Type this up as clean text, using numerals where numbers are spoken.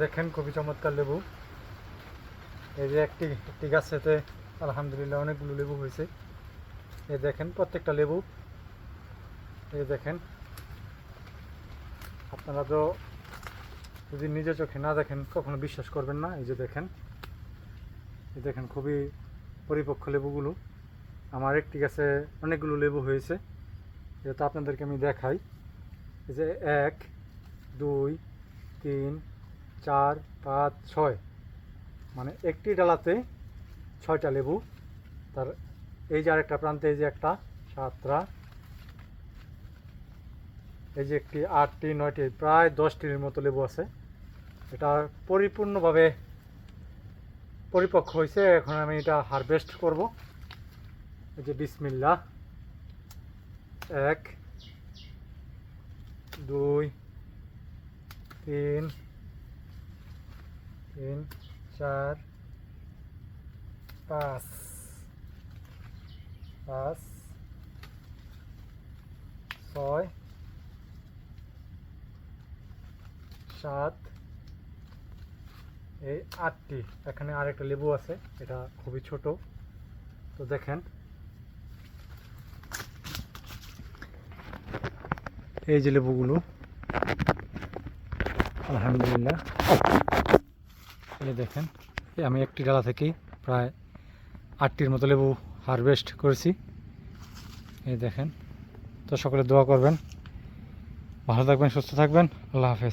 দেখেন খুবই চমৎকার লেবু। এই যে একটি একটি গাছেতে আলহামদুলিল্লাহ অনেকগুলো লেবু হয়েছে। এই দেখেন প্রত্যেকটা লেবু। এই দেখেন, আপনারা তো যদি নিজে চোখে না দেখেন কখনো বিশ্বাস করবেন না। এই যে দেখেন, এই দেখেন খুবই পরিপক্ক লেবুগুলো। আমার একটি গাছে অনেকগুলো লেবু হয়েছে, যেহেতু আপনাদেরকে আমি দেখাই। এই যে 1 2 3 4 5 6, মানে একটি ডালাতে 6টা লেবু। তার এই যে আরেকটা প্রান্তে এই যে একটা 7টা, এই যে একটি 8টি 9টি, প্রায় 10টির মতো লেবু আছে। এটা পরিপূর্ণভাবে পরিপক্ক হয়েছে। এখন আমি এটা হারভেস্ট করব। এই যে বিসমিল্লাহ, 1 2 3 4 5 6 7, এই 8টি। এখানে আরেকটা লেবু আছে, এটা খুবই ছোট। তো দেখেন, এই যে লেবুগুলো আলহামদুলিল্লাহ। এই দেখেন, আমি একটি ডালা থেকেই প্রায় 8টির মতো লেবু হারভেস্ট করেছি। এই দেখেন, তো সকলে দোয়া করবেন, ভালো থাকবেন, সুস্থ থাকবেন। আল্লাহ হাফেজ।